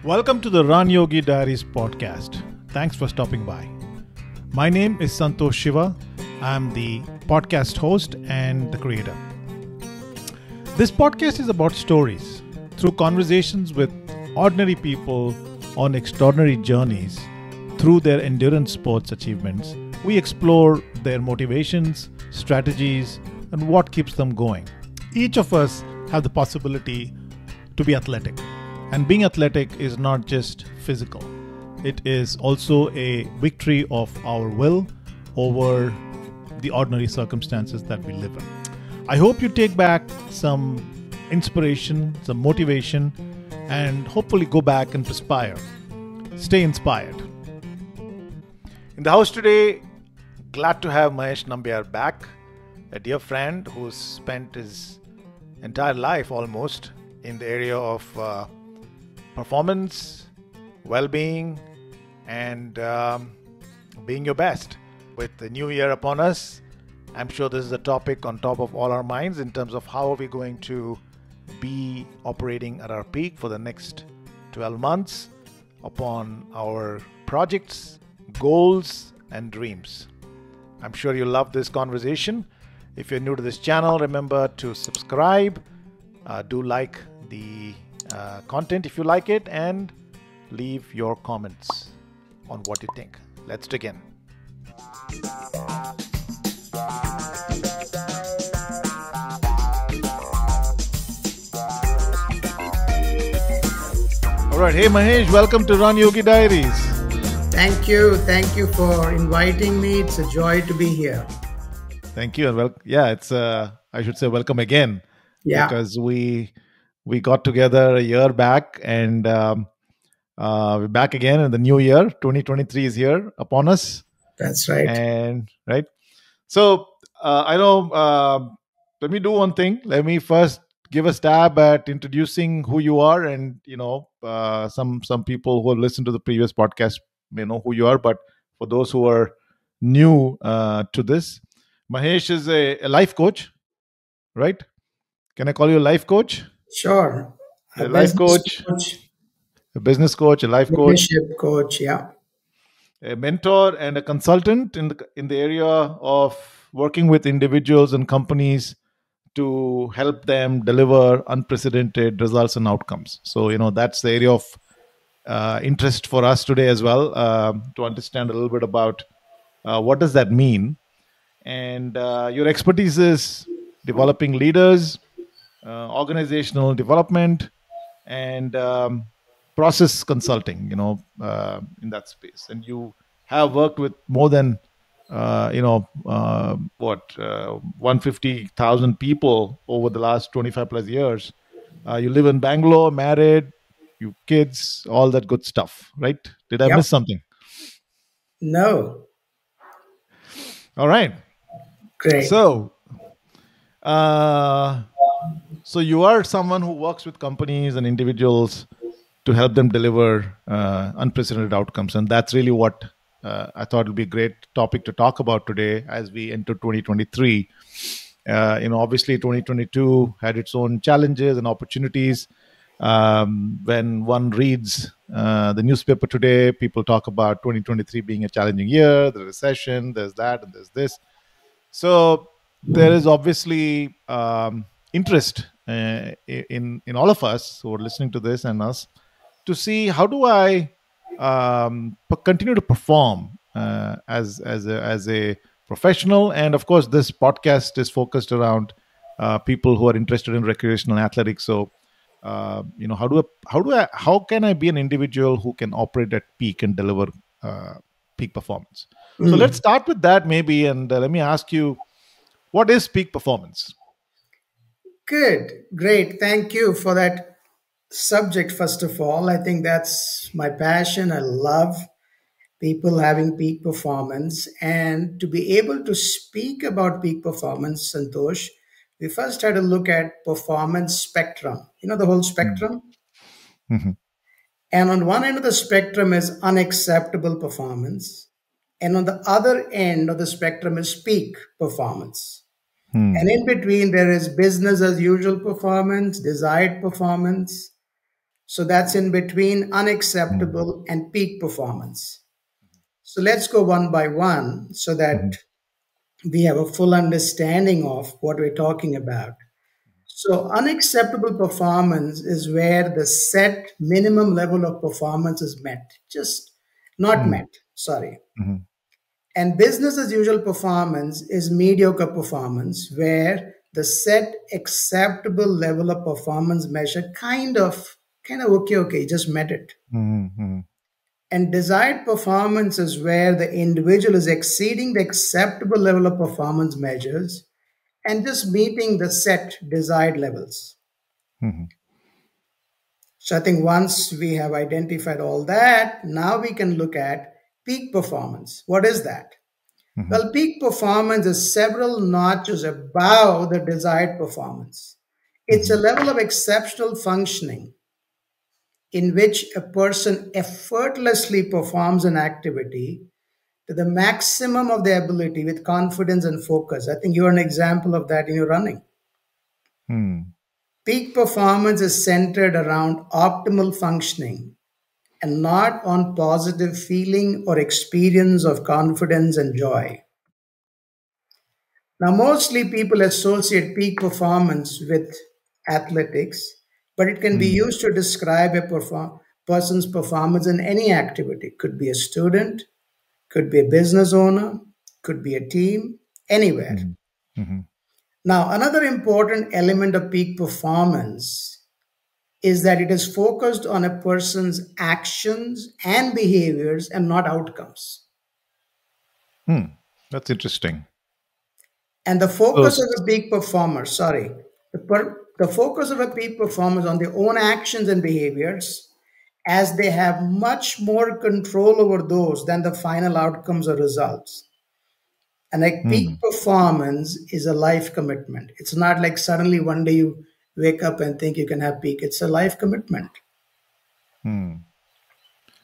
Welcome to the Run Yogi Diaries podcast. Thanks for stopping by. My name is Santosh Shiva. I'm the podcast host and the creator. This podcast is about stories. Through conversations with ordinary people on extraordinary journeys, through their endurance sports achievements, we explore their motivations, strategies, and what keeps them going. Each of us have the possibility to be athletic. And being athletic is not just physical. It is also a victory of our will over the ordinary circumstances that we live in. I hope you take back some inspiration, some motivation, and hopefully go back and perspire. Stay inspired. In the house today, glad to have Mahesh Nambiar back, a dear friend who's spent his entire life almost in the area of performance, well-being, and being your best. With the new year upon us, I'm sure this is a topic on top of all our minds in terms of how are we going to be operating at our peak for the next 12 months upon our projects, goals, and dreams. I'm sure you'll love this conversation. If you're new to this channel, remember to subscribe, do like the content if you like it, and leave your comments on what you think. Let's begin. All right, hey Mahesh, welcome to Run Yogi Diaries. Thank you for inviting me. It's a joy to be here. Thank you, and it's I should say welcome again. Yeah, Because we got together a year back, and we're back again in the new year. 2023 is here upon us. that's right. And right. So I know. Let me do one thing. Let me first give a stab at introducing who you are, and some people who have listened to the previous podcast may know who you are. But for those who are new to this, Mahesh is a life coach, right? Can I call you a life coach? Sure. A life coach, a business coach, a life coach, leadership coach. Yeah, a mentor, and a consultant in the area of working with individuals and companies to help them deliver unprecedented results and outcomes. So that's the area of interest for us today as well, to understand a little bit about what does that mean. And your expertise is developing leaders, organizational development, and process consulting, in that space. And you have worked with more than 150,000 people over the last 25 plus years. You live in Bangalore, married, you kids, all that good stuff, right? Did I Yep. miss something? No, All right. great. So you are someone who works with companies and individuals to help them deliver unprecedented outcomes. And that's really what I thought would be a great topic to talk about today as we enter 2023. Obviously 2022 had its own challenges and opportunities. When one reads the newspaper today, people talk about 2023 being a challenging year, the recession, there's that, and there's this. So there is obviously interest in all of us who are listening to this and us to see how do I continue to perform as a professional. And of course, this podcast is focused around people who are interested in recreational athletics. So how can I be an individual who can operate at peak and deliver peak performance? So let's start with that maybe, and let me ask you, what is peak performance? Good, great. Thank you for that subject. First of all, I think that's my passion. I love people having peak performance, and to be able to speak about peak performance, Santosh, we first had to look at performance spectrum. You know the whole spectrum. Mm-hmm. And on one end of the spectrum is unacceptable performance. And on the other end of the spectrum is peak performance. And in between, there is business as usual performance, desired performance, So that's in between Mm-hmm. unacceptable and peak performance. So let's go one by one so Mm-hmm. that we have a full understanding of what we're talking about. So, unacceptable performance is where the set minimum level of performance is met, just not met, sorry. Mm-hmm. And business as usual performance is mediocre performance, where the set acceptable level of performance measure kind of okay, just met it. Mm-hmm. And desired performance is where the individual is exceeding the acceptable level of performance measures and just meeting the set desired levels. Mm-hmm. So I think once we have identified all that, now we can look at peak performance. What is that? Mm-hmm. Well, peak performance is several notches above the desired performance. It's a Mm-hmm. level of exceptional functioning in which a person effortlessly performs an activity to the maximum of their ability with confidence and focus. I think you're an example of that in your running. Mm-hmm. Peak performance is centered around optimal functioning and not on positive feeling or experience of confidence and joy. Now, mostly people associate peak performance with athletics, but it can be Mm-hmm. used to describe a person's performance in any activity. Could be a student, could be a business owner, could be a team, anywhere. Mm-hmm. Now, another important element of peak performance is that it is focused on a person's actions and behaviors and not outcomes. Hmm. That's interesting. And the So, focus of a peak performer, sorry, the focus of a peak performer is on their own actions and behaviors, as they have much more control over those than the final outcomes or results. And a hmm. peak performance is a life commitment. It's not like suddenly one day you wake up and think you can have peak. It's a life commitment. Hmm.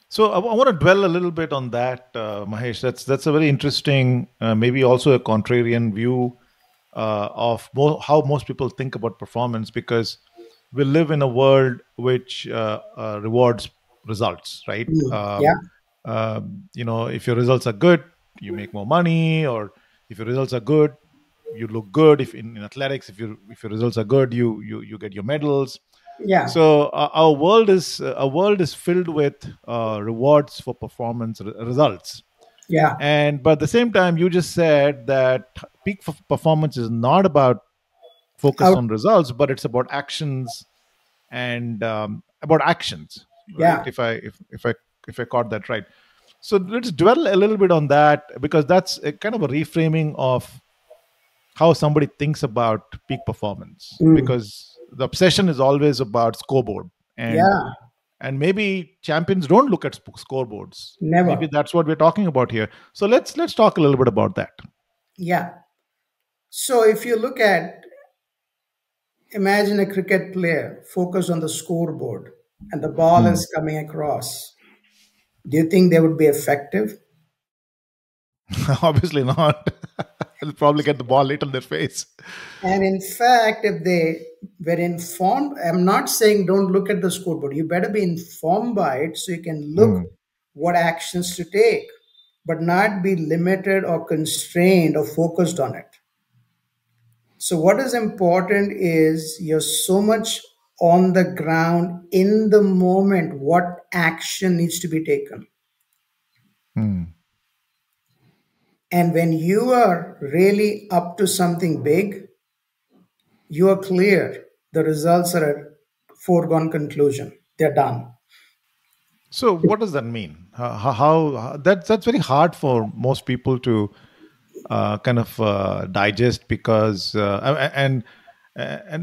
So I want to dwell a little bit on that, Mahesh. That's a very interesting, maybe also a contrarian view of how most people think about performance, because we live in a world which rewards results, right? Yeah, If your results are good, you make more money, or if your results are good, you look good. If in athletics, if your results are good, you get your medals. yeah, So our world is filled with rewards for performance results. yeah. And but at the same time, you just said that peak performance is not about focus Out, on results, but it's about actions, and about actions, right? yeah. If I caught that right. So let's dwell a little bit on that, because that's a kind of a reframing of how somebody thinks about peak performance, Mm, because the obsession is always about scoreboard, and yeah, maybe champions don't look at scoreboards. Maybe never. that's what we're talking about here. So let's talk a little bit about that. Yeah. So if you look at, imagine a cricket player focused on the scoreboard and the ball Hmm. is coming across. Do you think they would be effective? Obviously not. They'll probably get the ball hit on their face. And in fact, if they were informed, I'm not saying don't look at the scoreboard. You better be informed by it so you can look Hmm. what actions to take, but not be limited or constrained or focused on it. So, what is important is you're so much on the ground in the moment, what action needs to be taken. Hmm. And when you are really up to something big, you are clear. The results are a foregone conclusion. They're done. So what does that mean? That's very hard for most people to kind of digest, because and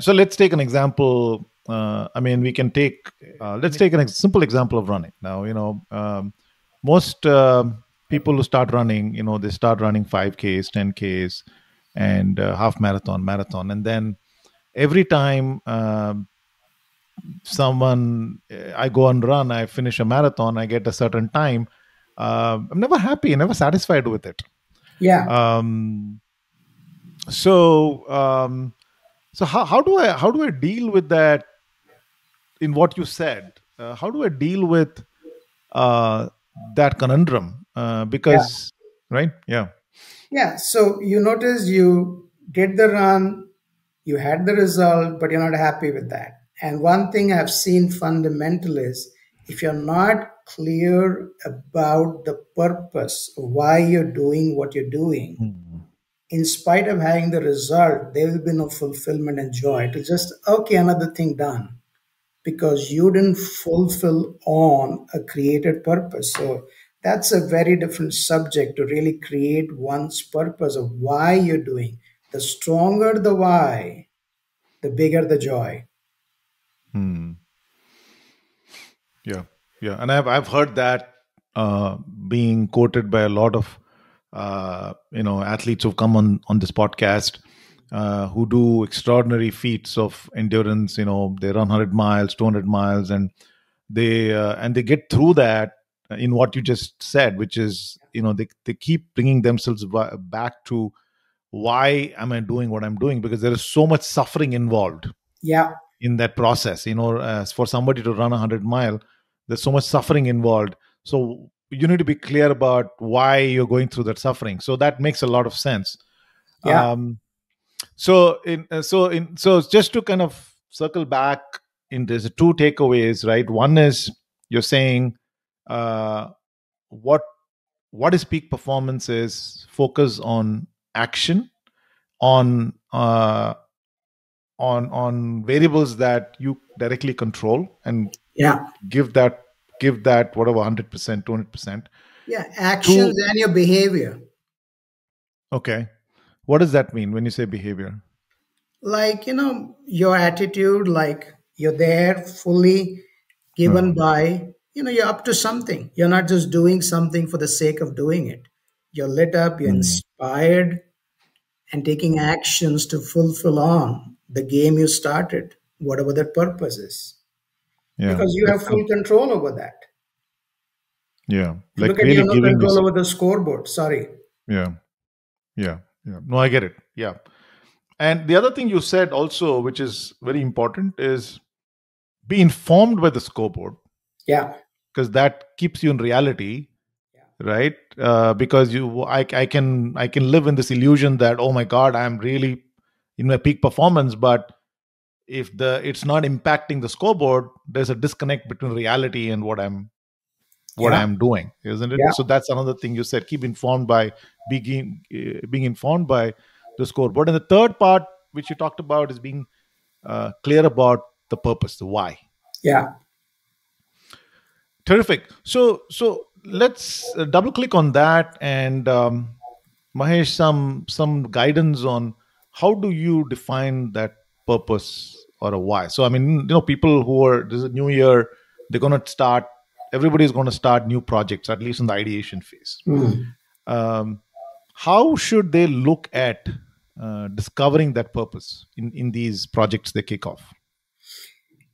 so let's take an example. I mean, we can take let's take a simple example of running. Now, most people who start running, they start running 5Ks, 10Ks, and half marathon, and then every time I go and run, I finish a marathon, I get a certain time, I'm never happy, never satisfied with it. Yeah. um, so how do I deal with that, in what you said? how do I deal with uh, that conundrum? Yeah. Because, right? Yeah. Yeah. So you notice you did the run, you had the result, but you're not happy with that. And one thing I've seen fundamental is if you're not clear about the purpose, why you're doing what you're doing, Mm. in spite of having the result, there will be no fulfillment and joy. It'll just, okay, another thing done because you didn't fulfill on a created purpose. So that's a very different subject to really create one's purpose of why you're doing. The stronger the why, the bigger the joy. Hmm. Yeah, yeah, and I've heard that being quoted by a lot of athletes who've come on this podcast, who do extraordinary feats of endurance. They run 100 miles, 200 miles, and they get through that in what you just said, which is they keep bringing themselves back to why am I doing what I'm doing, because there is so much suffering involved Yeah, in that process. As for somebody to run 100 mile, there's so much suffering involved. So you need to be clear about why you're going through that suffering. So that makes a lot of sense. yeah, So just to kind of circle back, in there's two takeaways, right? One is you're saying uh, what what is peak performance is focus on action, on on variables that you directly control, and yeah, give that whatever 100%, 200%. yeah. Actions Two. and your behavior. Okay, what does that mean when you say behavior? Like, your attitude, like you're there fully given uh, by, you're up to something. You're not just doing something for the sake of doing it. You're lit up, you're mm, inspired, and taking actions to fulfill on the game you started, whatever that purpose is. yeah, Because you like have kind of, full control over that. yeah, And like look at you really have no giving control yourself. over the scoreboard. Sorry. Yeah, yeah, yeah, no, I get it. Yeah. And the other thing you said also, which is very important, is be informed by the scoreboard, Yeah. because that keeps you in reality, Yeah. right? Because I can live in this illusion that, oh my god, I'm really in my peak performance, but if the it's not impacting the scoreboard, there's a disconnect between reality and what Yeah. I'm doing, isn't it? Yeah. So that's another thing you said, keep informed by being informed by the scoreboard. And the third part which you talked about is being clear about the purpose, the why. Yeah. Terrific. So let's double click on that, and Mahesh, some guidance on how do you define that purpose or a why. So I mean, people who are, this is a new year, they're going to start. Everybody's going to start new projects, at least in the ideation phase. Hmm. Um, how should they look at discovering that purpose in these projects they kick off?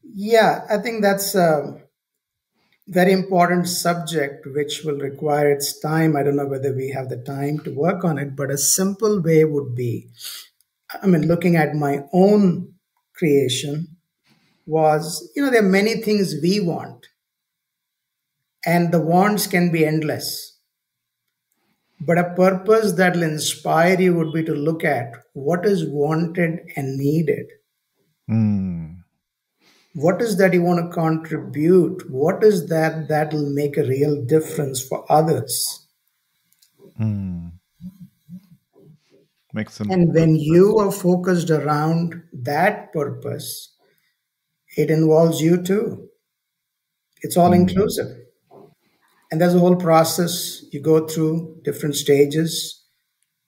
Yeah. I think that's very important subject which will require its time. I don't know whether we have the time to work on it, but a simple way would be, I mean, looking at my own creation was, there are many things we want, and the wants can be endless. But a purpose that will inspire you would be to look at what is wanted and needed. Hmm. What is that you want to contribute? What is that will make a real difference for others? Hmm. Makes sense. And when you are focused around that purpose, it involves you too. It's all Hmm. inclusive. And there's a whole process you go through, different stages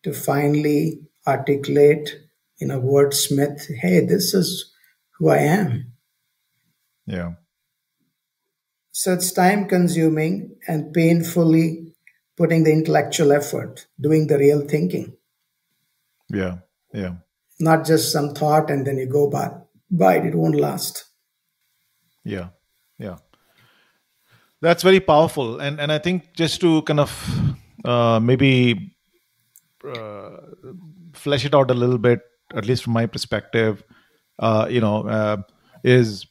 to finally articulate in a wordsmith, hey, this is who I am. Yeah. So it's time consuming and painfully putting the intellectual effort, doing the real thinking, Yeah. Yeah. not just some thought and then you go by it. It won't last. Yeah. Yeah. That's very powerful, and I think just to kind of maybe uh, flesh it out a little bit, at least from my perspective, uh, you know, uh, is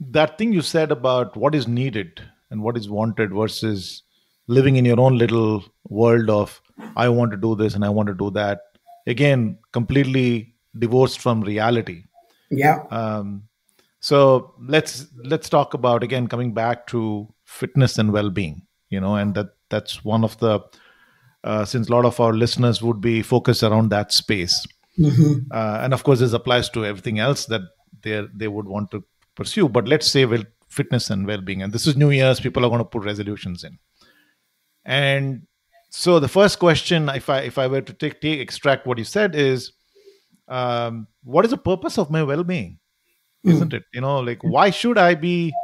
that thing you said about what is needed and what is wanted versus living in your own little world of I want to do this and I want to do that, again completely divorced from reality. Yeah. um, so let's talk about, again, coming back to fitness and well-being, and that's one of the since a lot of our listeners would be focused around that space. Hmm. And of course this applies to everything else that they would want to pursue, but let's say, well, fitness and well-being, and this is New Year's, people are going to put resolutions in. And so the first question, if I were to take extract what you said, is what is the purpose of my well-being? Isn't it, like, why should I be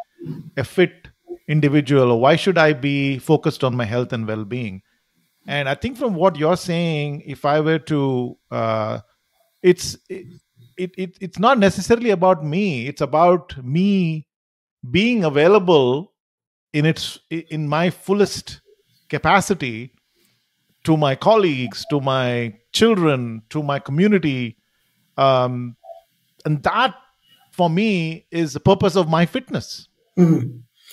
a fit individual, or why should I be focused on my health and well-being? And I think from what you're saying, if I were to it's it's not necessarily about me, it's about me being available in my fullest capacity to my colleagues, to my children, to my community. um, and that, for me, is the purpose of my fitness, Hmm.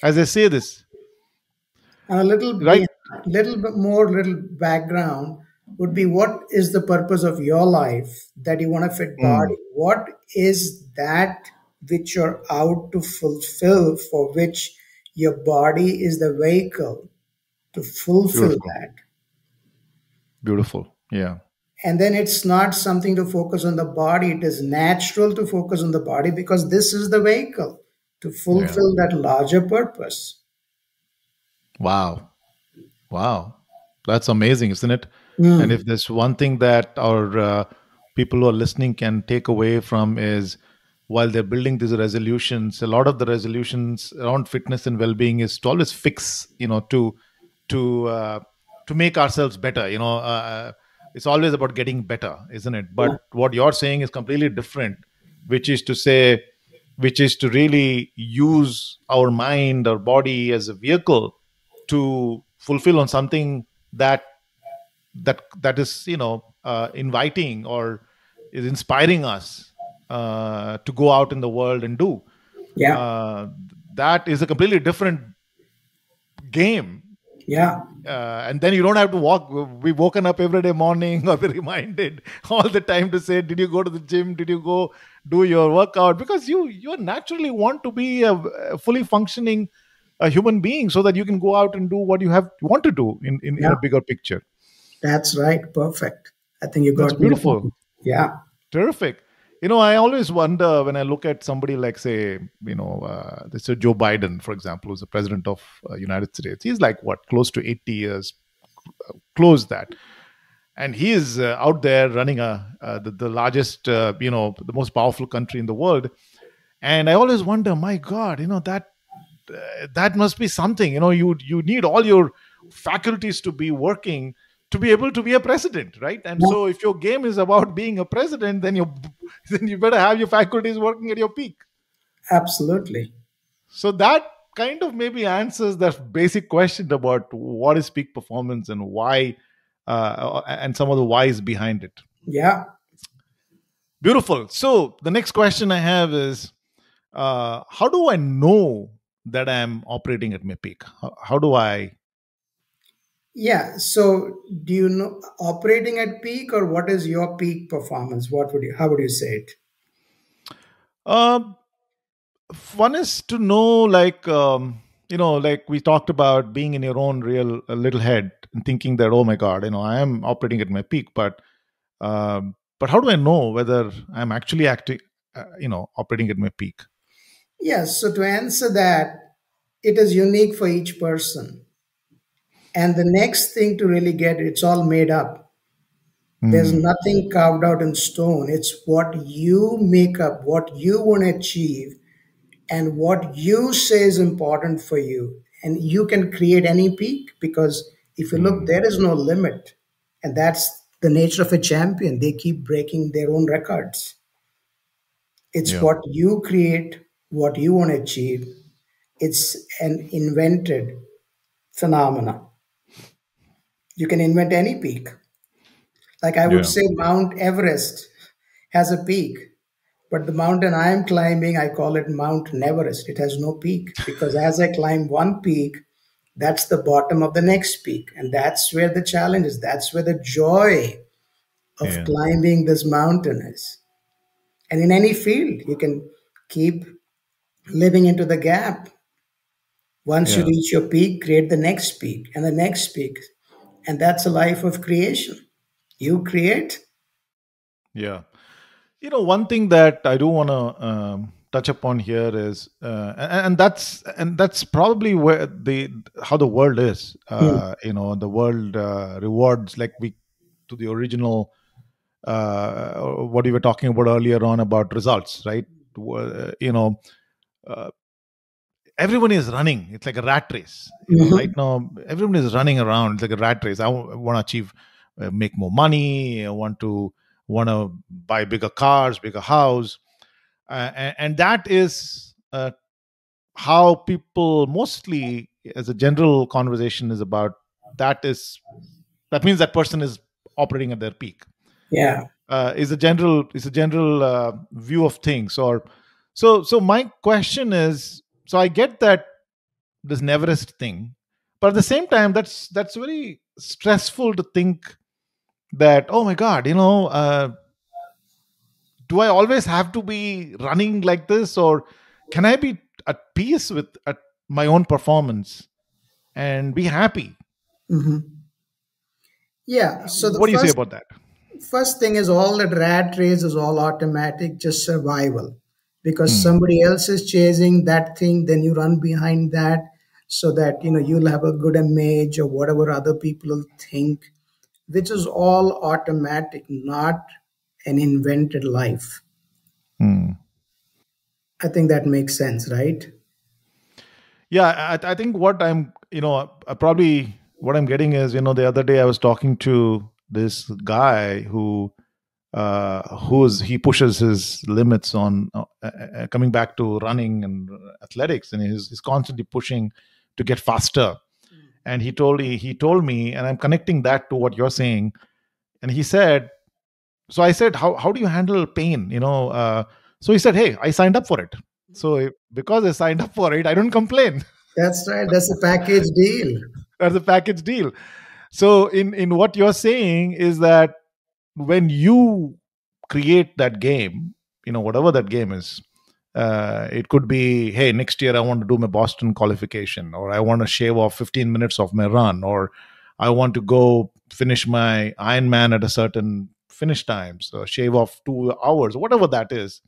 as I say this, And a right? little bit more, little background would be, what is the purpose of your life that you want a fit body? Mm, What is that which you're out to fulfill, for which your body is the vehicle to fulfill beautiful, that? beautiful, yeah, And then it's not something to focus on the body, it is natural to focus on the body because this is the vehicle to yeah. fulfill that larger purpose. Wow. Wow, that's amazing, isn't it? And Mm. if there's one thing that our people who are listening can take away from is, while they're building these resolutions, a lot of the resolutions around fitness and well-being is to always fix, to to make ourselves better. It's always about getting better, isn't it? But Yeah. what you're saying is completely different, which is to say, which is to really use our mind, our body as a vehicle to fulfill on something that is, inviting, or is inspiring us to go out in the world and do. Yeah. uh, that is a completely different game. Yeah. And then you don't have to be woken up every day morning or be reminded all the time to say, did you go to the gym, did you go do your workout? Because you naturally want to be a fully functioning a human being, so that you can go out and do what you want to do in Yeah. a bigger picture. That's right. Perfect. I think you That's got me the beautiful. point. Yeah. Terrific. I always wonder when I look at somebody like, say, this is Joe Biden, for example, who's the president of United States. He's like, what, close to 80 years, close that. And he is out there running the largest, the most powerful country in the world. And I always wonder, my God, that must be something. You need all your faculties to be working to be able to be a president, right? And Yeah. so if your game is about being a president, then you then you better have your faculties working at your peak. Absolutely. So that kind of maybe answers that basic question about what is peak performance and why, and some of the whys behind it. Yeah. Beautiful. So the next question I have is, how do I know that I'm operating at my peak? How do I? Yeah. So do you know operating at peak, or what is your peak performance? How would you say it? Um, One is to know, like, like we talked about, being in your own real little head and thinking that, oh my God, I am operating at my peak, but how do I know whether I'm actually acting, operating at my peak? Yes. So to answer that, it is unique for each person. And the next thing to really get, it's all made up. There's Hmm. nothing carved out in stone. It's what you make up, what you want to achieve, and what you say is important for you. And you can create any peak because if you look, Hmm. there is no limit. And that's the nature of a champion. They keep breaking their own records. It's Yeah. what you create, what you want to achieve. It's an invented phenomena. You can invent any peak. Like I would Yeah. say, Mount Everest has a peak. But the mountain I am climbing, I call it Mount Everest. It has no peak because as I climb one peak, that's the bottom of the next peak. And that's where the challenge is. That's where the joy of Yeah. climbing this mountain is. And in any field, you can keep living into the gap. Once you Yeah. reach your peak, create the next peak and the next peak. And that's a life of creation. You create. Yeah. One thing that I do want to touch upon here is, and that's probably where the how the world is. Hmm. The world rewards, like we to the original what we were talking about earlier on about results, right? Uh, everyone is running. It's like a rat race. Right Mhm. now everyone is running around. It's like a rat race. I want to achieve, make more money. I want to buy bigger cars, bigger house, and that is how people mostly, as a general conversation, is about. That means that person is operating at their peak. Yeah. Is a general view of things. Or so my question is, so I get that this Neverest thing, but at the same time, that's very stressful to think that, oh my god, do I always have to be running like this, or can I be at peace with my own performance and be happy? Mhm. Yeah. So the What do you say first about that? first thing is all that rat race is all automatic, just survival. Because Hmm. somebody else is chasing that thing, then you run behind that so that you'll have a good image or whatever other people will think, which is all automatic, not an invented life. Hmm. I think that makes sense, right? Yeah, I think what probably what I'm getting is, the other day I was talking to this guy who's he pushes his limits on coming back to running and athletics, and he's constantly pushing to get faster. And he told me, and I'm connecting that to what you're saying. And he said, so I said, how do you handle pain? So he said, hey, I signed up for it. So because I signed up for it, I don't complain. That's right. That's a package deal. That's a package deal. So in what you're saying is that when you create that game, whatever that game is, it could be, hey, next year I want to do my Boston qualification, or I want to shave off 15 minutes of my run, or I want to go finish my Ironman at a certain finish time, so shave off 2 hours, whatever that is.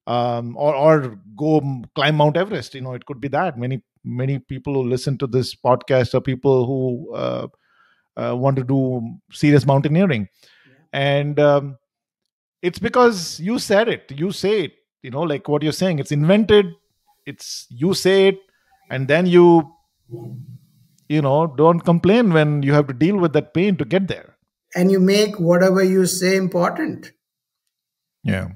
Or go climb Mount Everest. It could be that. Many people who listen to this podcast are people who want to do serious mountaineering. And it's because you said it. You say it. Like what you're saying. It's invented. It's you say it, and then don't complain when you have to deal with that pain to get there. And you make whatever you say important. Yeah.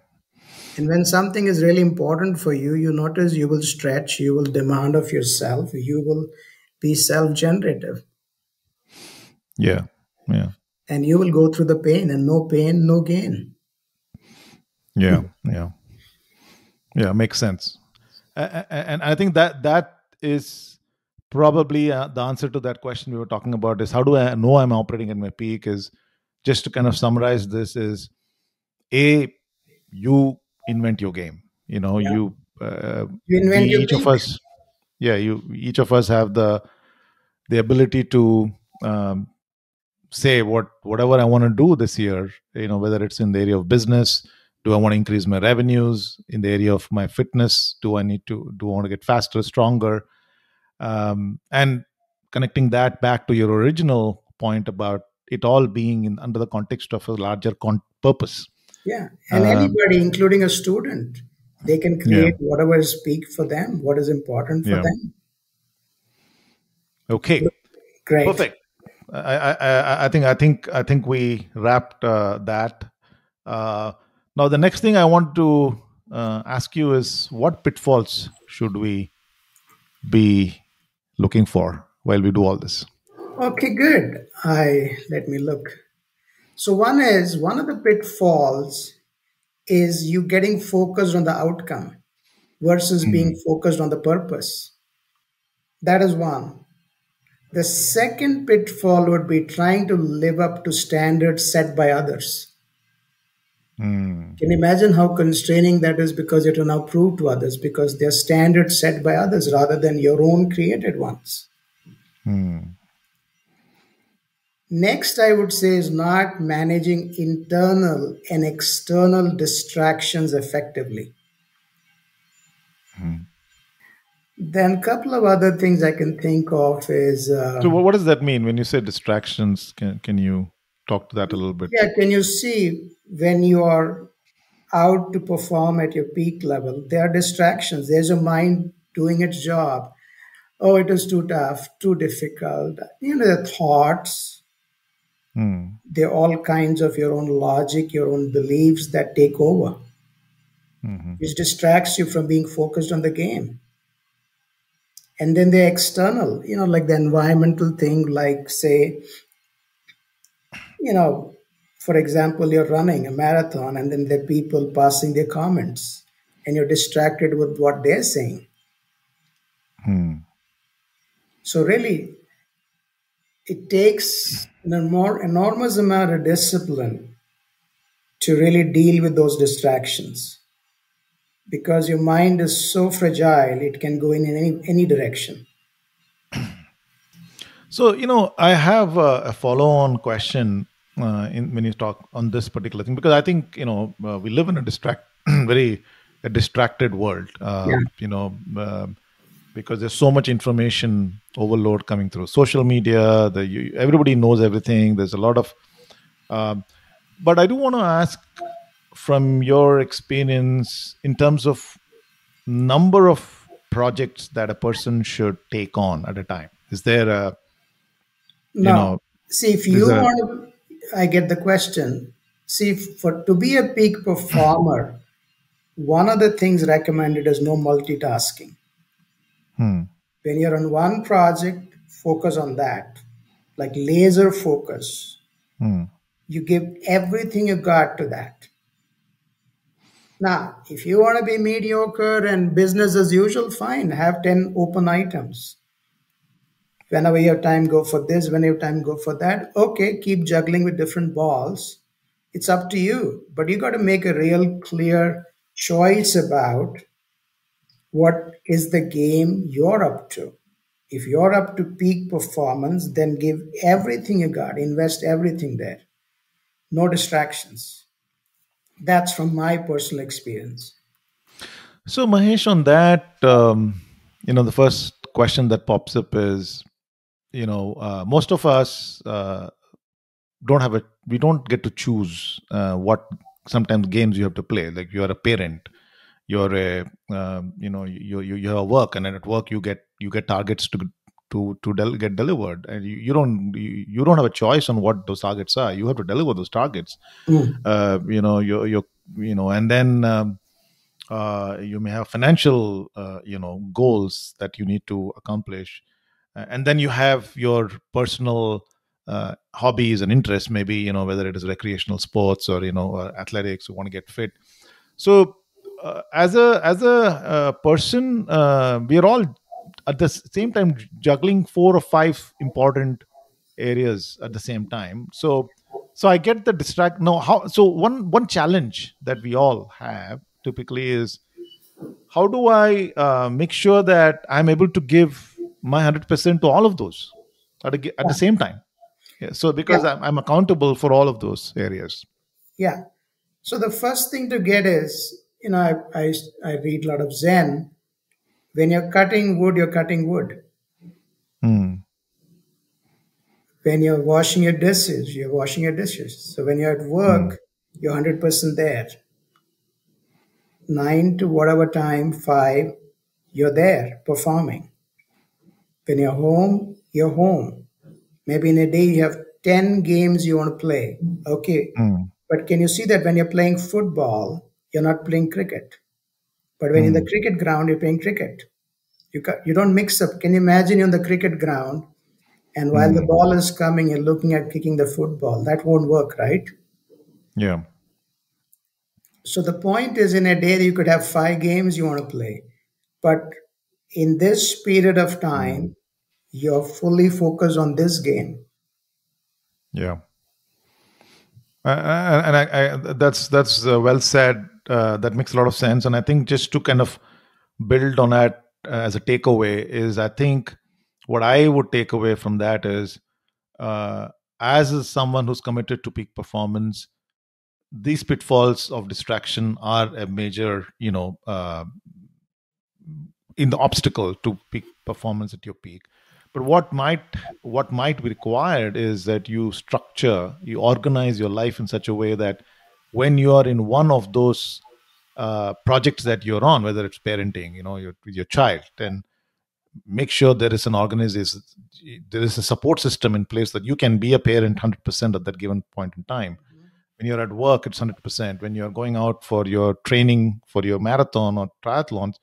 And when something is really important for you, you notice you will stretch, you will demand of yourself, you will be self generative, Yeah. Yeah. and you will go through the pain, no gain. Yeah. Yeah. Yeah. Makes sense. And I think that is probably the answer to that question we were talking about, is how do I know I'm operating at my peak? Is, just to kind of summarize this, is a, you invent your game. Yeah. You You we invent your each of peak. us, yeah, you each of us have the ability to um, say whatever I want to do this year. Whether it's in the area of business, do I want to increase my revenues? In the area of my fitness, do I want to get faster, stronger? And connecting that back to your original point about it all being under the context of a larger purpose. Yeah. And um, anybody, including a student, they can yeah. create whatever is peak for them, what is important for Yeah. them. Okay. Great. Perfect. I think we wrapped that. uh, Now the next thing I want to ask you is, what pitfalls should we be looking for while we do all this? Okay, good. I let me look. So one of the pitfalls is you getting focused on the outcome versus being Mm. focused on the purpose. That is one. The second pitfall would be trying to live up to standards set by others. Mm. Can you imagine how constraining that is because you have to now prove to others because they're standards set by others rather than your own created ones? Mm. Next, I would say is not managing internal and external distractions effectively. Mm. Then a couple of other things I can think of is, So what does that mean when you say distractions? Can you talk to that a little bit? yeah, can you see when you are out to perform at your peak level, there are distractions. There's a mind doing its job. Oh, it is too tough, too difficult. The thoughts, Mm. they're all kinds of your own logic, your own beliefs that take over, Mhm. which distracts you from being focused on the game. And then the external, like the environmental thing, like say, you know, for example, you're running a marathon and then there are people passing their comments and you're distracted with what they're saying. Mm. So really, it takes an more enormous amount of discipline to really deal with those distractions because your mind is so fragile, it can go in any direction. So, I have a follow-on question when you talk on this particular thing, because I think, we live in a very a distracted world, Yeah. because there's so much information overload coming through social media. Everybody knows everything. There's a lot of, um, but I do want to ask from your experience in terms of number of projects that a person should take on at a time. Is there a you No. know See, if is you a want to, I get the question. See, for to be a peak performer, one of the things recommended is no multitasking. hmm, When you're on one project, focus on that, like laser focus. hmm, You give everything you got to that. Now, if you want to be mediocre and business as usual, fine, have 10 open items. Whenever you have time, go for this. Whenever you have time, go for that. Okay, keep juggling with different balls. It's up to you. But you got to make a real clear choice about what is the game you're up to. If you're up to peak performance, then give everything you got, invest everything there. No distractions. That's from my personal experience. so Mahesh, on that, the first question that pops up is, most of us don't have a we don't get to choose what sometimes games you have to play. Like, you're a parent, you're a you have a work, and then at work you get targets to get delivered, and you don't have a choice on what those targets are. You have to deliver those targets. Mm. And then you may have financial goals that you need to accomplish. And then you have your personal hobbies and interests, maybe, whether it is recreational sports or athletics, you want to get fit. So as a person, we are all at the same time juggling four or five important areas at the same time. So I get the distract no how so one challenge that we all have typically is, how do I make sure that I'm able to give my 100% to all of those at the Yeah. same time? Yeah, so Yeah. because I'm accountable for all of those areas. Yeah. So the first thing to get is, I read a lot of Zen. When you're cutting wood, you're cutting wood. Hmm. When you're washing your dishes, you're washing your dishes. So when you're at Hmm. work, you're 100% there. 9 to whatever time, 5, you're there performing. When you're home, you're home. Maybe in a day you have 10 games you want to play. Okay. Hmm. But can you see that when you're playing football, you're not playing cricket? But when in the Hmm. cricket ground, you're playing cricket. You don't mix up. Can you imagine you're on the cricket ground and while the Hmm. ball is coming, you're looking at kicking the football? That won't work, right? Yeah. So the point is, in a day, you could have 5 games you want to play. But in this period of Mm. time, you're fully focused on this game. Yeah. That's well said. That makes a lot of sense. And I think just to kind of build on that as a takeaway is, I think what I would take away from that is, uh, someone who's committed to peak performance, these pitfalls of distraction are a major, in the obstacle to peak performance at your peak. But what might be required is that you organize your life in such a way that when you are in one of those projects that you're on, whether it's parenting, with your child, then make sure there is an organization, there is a support system in place that you can be a parent 100% at that given point in time. When you're at work, it's 100%. When you're going out for your training for your marathon or triathlons,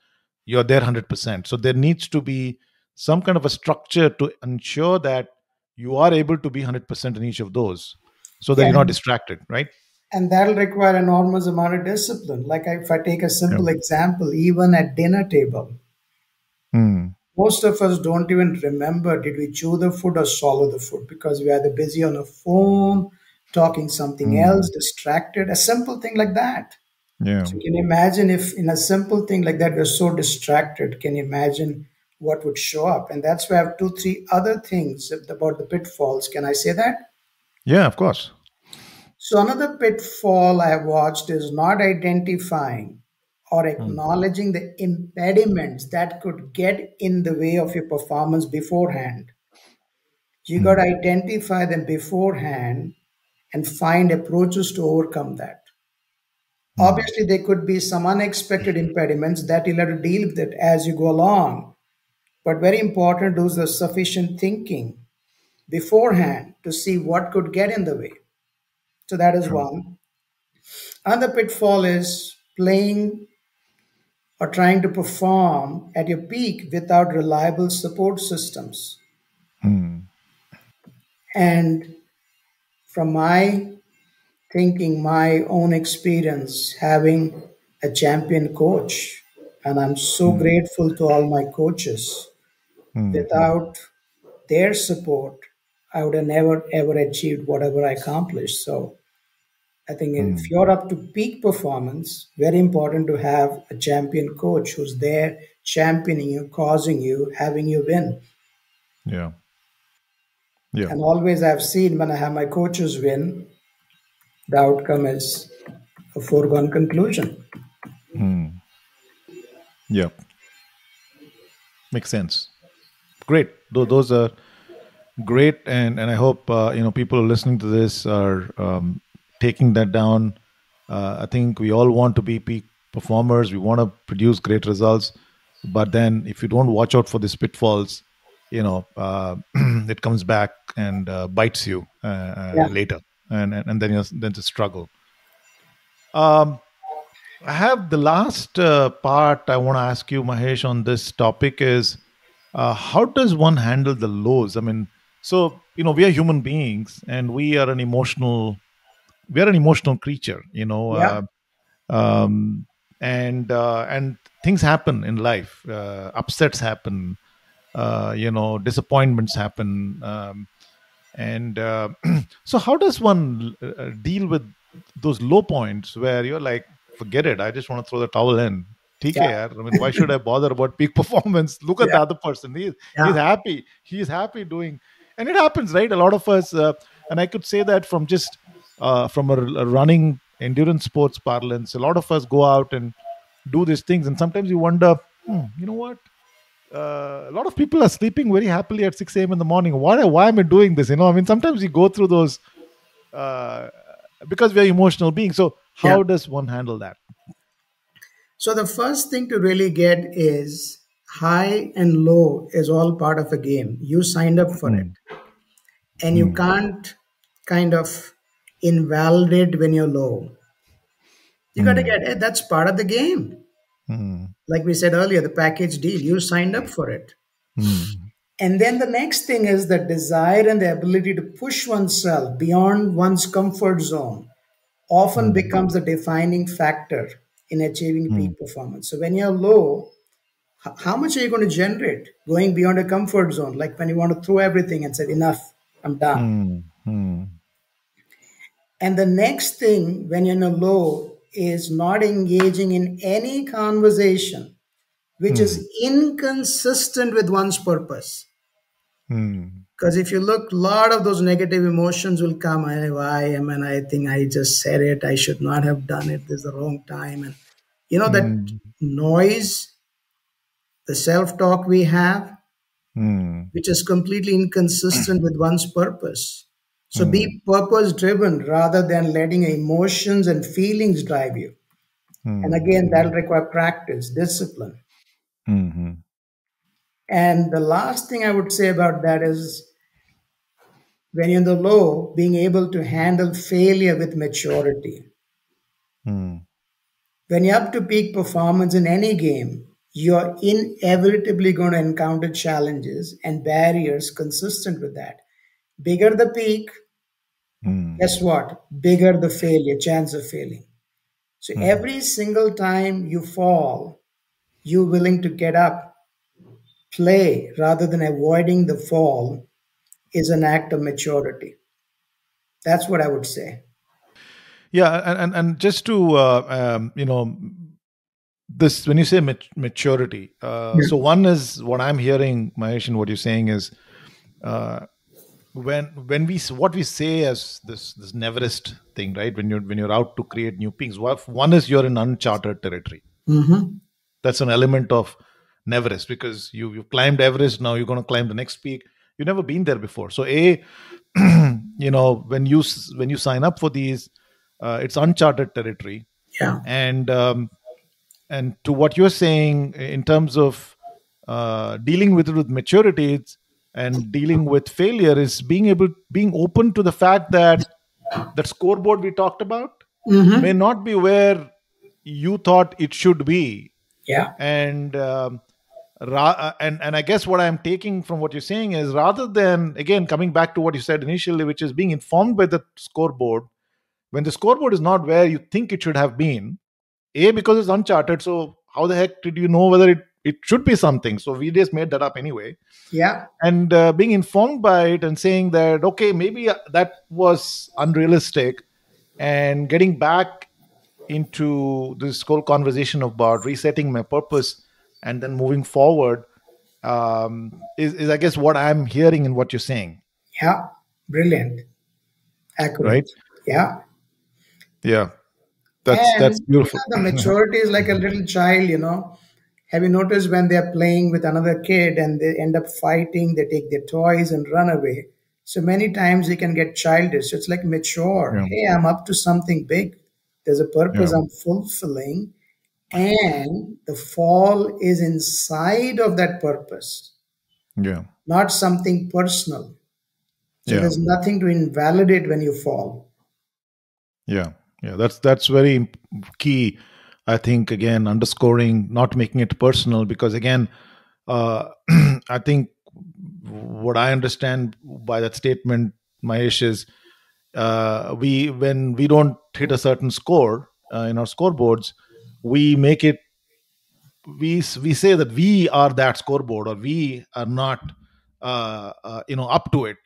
you're there 100%. So there needs to be some kind of a structure to ensure that you are able to be 100% in each of those, so that Yeah, you're not distracted, right? and that'll require enormous amount of discipline. Like if I take a Yeah. simple example, even at dinner table, Hmm. most of us don't even remember did we chew the food or swallow the food because we are either busy on a phone, talking something else, Hmm. distracted. A simple thing like that. Yeah. So can you imagine if in a simple thing like that we're so distracted? Can you imagine what would show up? And that's why I have two, three other things about the pitfalls. Can I say that? Yeah, of course. So another pitfall I have watched is not identifying or Hmm. acknowledging the impediments that could get in the way of your performance beforehand. You got to Hmm. identify them beforehand and find approaches to overcome that. Hmm. Obviously, there could be some unexpected impediments that you'll have to deal with it as you go along. But very important, do the sufficient thinking beforehand to see what could get in the way. So that is True. one. Another pitfall is playing or trying to perform at your peak without reliable support systems. Hmm. And from my thinking, my own experience, having a champion coach, and I'm so Hmm. grateful to all my coaches. Hmm. Hmm. Without their support, I would have never ever achieved whatever I accomplished. So I think if Hmm. you're up to peak performance, very important to have a champion coach who's there championing you, causing you, having you win. Yeah. Yeah. And always I've seen when I have my coaches win, the outcome is a foregone conclusion. Hmm. Yeah. Makes sense. Great. Those are great, and I hope people listening to this are taking that down. I think we all want to be peak performers. We want to produce great results, but then if you don't watch out for these pitfalls, it comes back and bites you Yeah. later, and then it's a struggle. Um, I have the last part I want to ask you, Mahesh, on this topic is, how does one handle the lows? I mean, so we are human beings, and we are an emotional creature, Yeah. um, and things happen in life, upsets happen, disappointments happen, and so how does one deal with those low points where you're like, forget it, I just want to throw the towel in. TK, Yeah. I mean, why should I bother about peak performance? Look at Yeah. the other person. He's Yeah. happy. He's happy doing, and it happens, right? A lot of us, and I could say that from just from a running endurance sports parlance, a lot of us go out and do these things, and sometimes you wonder, you know what? A lot of people are sleeping very happily at 6 a.m. in the morning. Why am I doing this? I mean, sometimes you go through those uh, because we are emotional beings. So, Yeah. how does one handle that? So the first thing to really get is high and low is all part of a game. You signed up for it. Mm, And you mm, can't kind of invalidate when you're low. You got to mm, get it. That's part of the game. mm, Like we said earlier, the package deal, you signed up for it. mm, And then the next thing is the desire and the ability to push oneself beyond one's comfort zone, often Mm. becomes the defining factor in achieving Mm. peak performance. So when you're low, how much are you going to generate going beyond a comfort zone? Like when you want to throw everything and say, enough, I'm done. Mm. Mm. And the next thing when you're in a low is not engaging in any conversation which Mm. is inconsistent with one's purpose. Mm. Because if you look, a lot of those negative emotions will come. Why am and I think I just said it. I should not have done it. This is the wrong time. And that Mm. noise, the self-talk we have, Mm. which is completely inconsistent with one's purpose. So Mm. be purpose driven rather than letting emotions and feelings drive you. And Mm. again, that'll Mm. require practice, discipline. Mhm. And the last thing I would say about that is when you're in the low, being able to handle failure with maturity. Mm. When you're up to peak performance in any game, you're inevitably going to encounter challenges and barriers consistent with that. Bigger the peak, Mm. guess what? Bigger the failure, chance of failing. So Mhm. every single time you fall, you're willing to get up, play rather than avoiding the fall is an act of maturity. That's what I would say. Yeah, and just to this when you say maturity, Yeah. so one is what I'm hearing, Mahesh, and what you're saying is uh, when what we say as this Neverest thing, right? When you're out to create new peaks, one is you're in uncharted territory. Mm-hmm. That's an element of Neverest because you've climbed Everest. Now you're going to climb the next peak. You've never been there before. So when you sign up for these, it's uncharted territory. Yeah. And to what you're saying in terms of dealing with it with maturity and dealing with failure is being open to the fact that that scoreboard we talked about may Mm-hmm. not be where you thought it should be. Yeah. And I guess what I'm taking from what you're saying is rather than again coming back to what you said initially, which is being informed by the scoreboard, when the scoreboard is not where you think it should have been, because it's uncharted, so how the heck did you know whether it should be something? So we just made that up anyway. Yeah. And being informed by it and saying that okay, maybe that was unrealistic, and getting back into this whole conversation about resetting my purpose and then moving forward, is I guess what I'm hearing and what you're saying, Yeah. Brilliant. right? Accurate. Yeah. Yeah, that's And beautiful. the maturity is like a little child. Have you noticed when they're playing with another kid and they end up fighting, they take their toys and run away? So many times they can get childish. So it's like mature. Yeah, Hey, I'm up to something big. There's a purpose yeah, I'm fulfilling. And the fall is inside of that purpose, yeah, not something personal. So yeah, there's nothing to invalidate when you fall. yeah, yeah. That's very key. I think again underscoring not making it personal because again, uh, I think what I understand by that statement, Mahesh, is we when we don't hit a certain score in our scoreboards, we make it we say that we are that scoreboard or we are not up to it.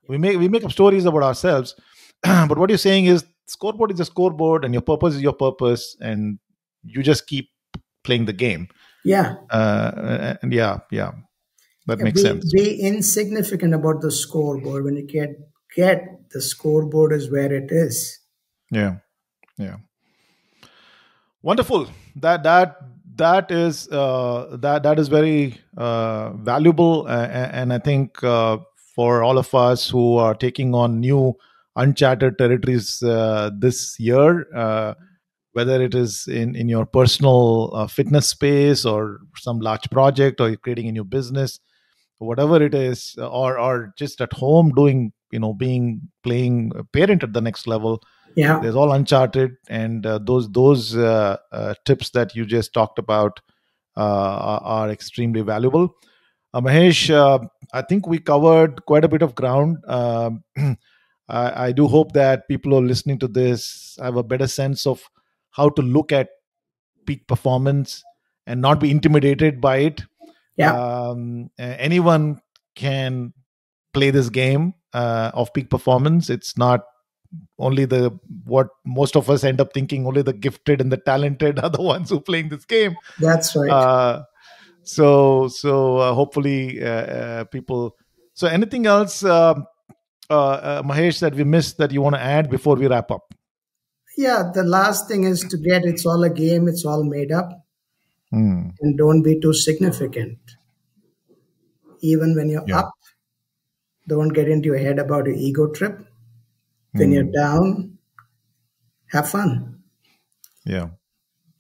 We make up stories about ourselves. But what you're saying is scoreboard is a scoreboard and your purpose is your purpose, and you just keep playing the game. Yeah. And yeah, that makes sense. Be insignificant about the scoreboard when you get the scoreboard is where it is. Yeah, yeah. Wonderful. That is very valuable, and I think for all of us who are taking on new uncharted territories this year, whether it is in your personal fitness space or some large project, or you're creating a new business, whatever it is, or just at home doing, being playing a parent at the next level, Yeah. there's all uncharted, and those tips that you just talked about are extremely valuable. Mahesh, I think we covered quite a bit of ground. I do hope that people who are listening to this have a better sense of how to look at peak performance and not be intimidated by it. Yeah, Anyone can play this game of peak performance. It's not only the what most of us end up thinking, only the gifted and the talented are the ones who are playing this game. that's right. So hopefully people. So anything else, Mahesh, that we missed that you want to add before we wrap up? Yeah, the last thing is to get it's all a game, it's all made up, Hmm. and don't be too significant. Even when you're Yeah. up, don't get into your head about your ego trip. When you're down, have fun, Yeah.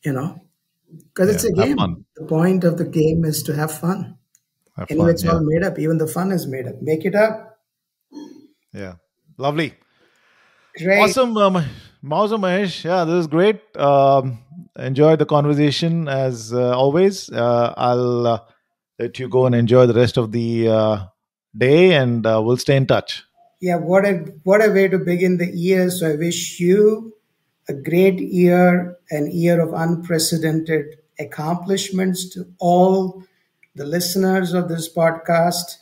because it's Yeah. a Have game. fun. The point of the game is to have fun. Have Anyway, fun. it's Yeah. all made up. Even the fun is made up. Make it up. Yeah. Lovely. Great. Awesome, awesome, Mahesh. Yeah, this is great. Enjoy the conversation as always. I'll let you go and enjoy the rest of the day, and we'll stay in touch. Yeah, what a way to begin the year. So I wish you a great year, an year of unprecedented accomplishments to all the listeners of this podcast.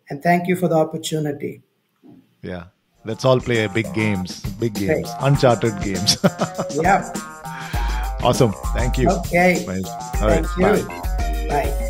And thank you for the opportunity. Yeah, let's all play big games, Great. uncharted games. Yeah. Awesome. Thank you. Okay. Mahesh. All right. Thank you. Bye. Bye.